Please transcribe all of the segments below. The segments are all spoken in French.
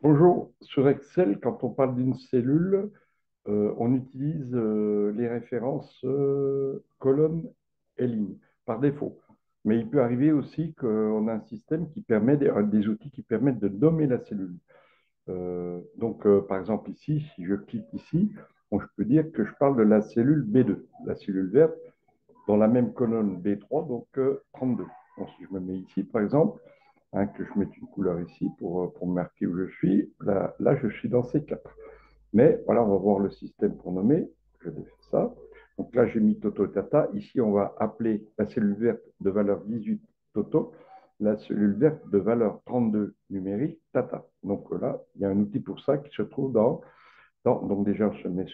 Bonjour, sur Excel, quand on parle d'une cellule, on utilise les références colonnes et lignes par défaut. Mais il peut arriver aussi qu'on a un système qui permet, des outils qui permettent de nommer la cellule. Par exemple, ici, si je clique ici, bon, je peux dire que je parle de la cellule B2, la cellule verte, dans la même colonne B3, donc 32. Bon, si je me mets ici, par exemple, hein, que je mette une couleur ici pour marquer où je suis, là, je suis dans C4. Mais voilà, on va voir le système pour nommer. Je vais faire ça. Donc là, j'ai mis Toto et Tata. Ici, on va appeler la cellule verte de valeur 18 Toto, la cellule verte de valeur 32 numérique Tata. Donc là, il y a un outil pour ça qui se trouve donc déjà, on se met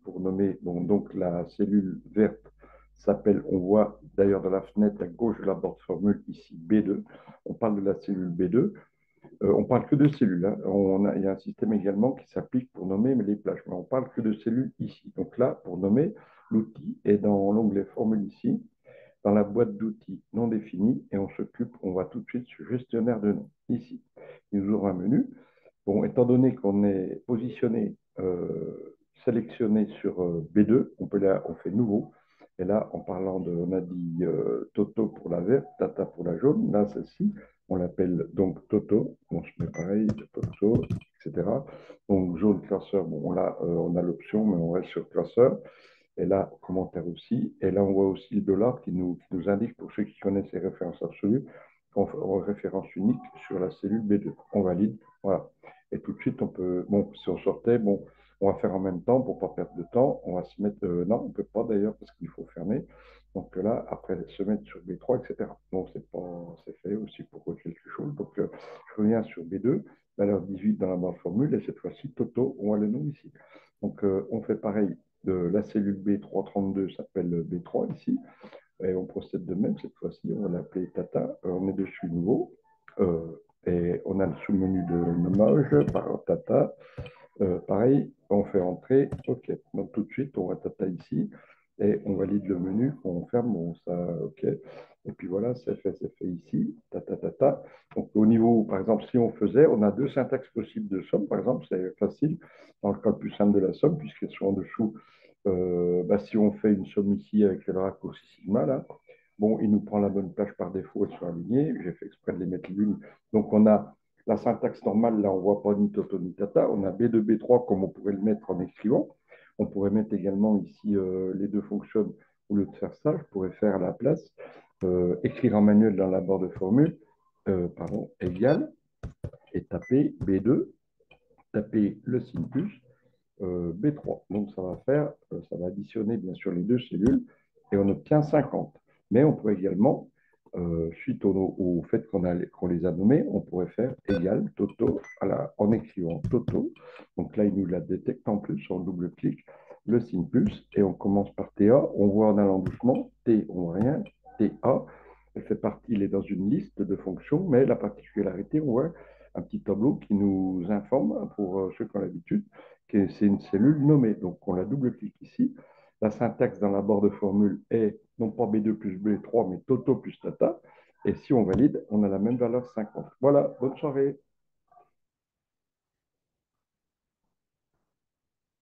pour nommer, donc la cellule verte s'appelle, on voit d'ailleurs dans la fenêtre à gauche de la barre de formule ici B2. On parle de la cellule B2. On parle que de cellules, hein. Il y a un système également qui s'applique pour nommer les plages, mais on parle que de cellules ici. Donc là, pour nommer, l'outil est dans l'onglet formule ici, dans la boîte d'outils non définie, et on va tout de suite sur gestionnaire de nom ici. Il nous ouvre un menu. Bon, étant donné qu'on est positionné, sélectionné sur B2, on fait nouveau. Et là, en parlant on a dit Toto pour la verte, Tata pour la jaune. Là, celle-ci, on l'appelle donc Toto. On se met pareil, Toto, etc. Donc, jaune classeur, bon, là, on a l'option, mais on reste sur classeur. Et là, commentaire aussi. Et là, on voit aussi le dollar qui nous indique, pour ceux qui connaissent les références absolues, en référence unique sur la cellule B2. On valide. Voilà. Et tout de suite, bon, si on sortait, bon, on va faire en même temps pour ne pas perdre de temps. On va se mettre, non, on ne peut pas d'ailleurs parce qu'il faut fermer. Donc là, après, se mettre sur B3, etc. Bon, c'est fait aussi pour quelque chose. Donc, je reviens sur B2, valeur 18 dans la barre formule, et cette fois-ci, Toto, on a le nom ici. Donc, on fait pareil. La cellule B332 s'appelle B3 ici. Et on procède de même cette fois-ci. On va l'appeler Tata. On est dessus nouveau. Et on a le sous-menu de nommage par Tata. Pareil, on fait entrer. OK. Donc tout de suite, on va Tata ici. Et on valide le menu. On ferme. Bon, ça, OK. Et puis voilà, c'est fait ici. Tata, tata. Donc au niveau, par exemple, si on faisait, on a deux syntaxes possibles de somme. Par exemple, c'est facile. Dans le cas le plus simple de la somme, puisqu'elles sont en dessous, si on fait une somme ici avec le raccourci sigma, là, bon, il nous prend la bonne plage par défaut, elles sont alignées. J'ai fait exprès de les mettre l'une. Donc, on a la syntaxe normale, là, on ne voit pas ni Toto ni Tata. On a B2, B3, comme on pourrait le mettre en écrivant. On pourrait mettre également ici, les deux fonctionnent. Au lieu de faire ça, je pourrais faire à la place, écrire en manuel dans la barre de formule, égal, et taper B2, taper le signe plus, B3. Donc ça va additionner bien sûr les deux cellules et on obtient 50. Mais on pourrait également, suite au fait qu'on les a nommés, on pourrait faire égal Toto en écrivant Toto. Donc là, il nous la détecte en plus, on double-clic, le signe plus, et on commence par TA. On voit en allant doucement, T, on voit rien, TA. Elle fait partie, il est dans une liste de fonctions, mais la particularité, on voit un petit tableau qui nous informe, pour ceux qui ont l'habitude, que c'est une cellule nommée. Donc, on la double-clique ici. La syntaxe dans la barre de formule est non pas B2 plus B3, mais Toto plus Tata. Et si on valide, on a la même valeur 50. Voilà, bonne soirée.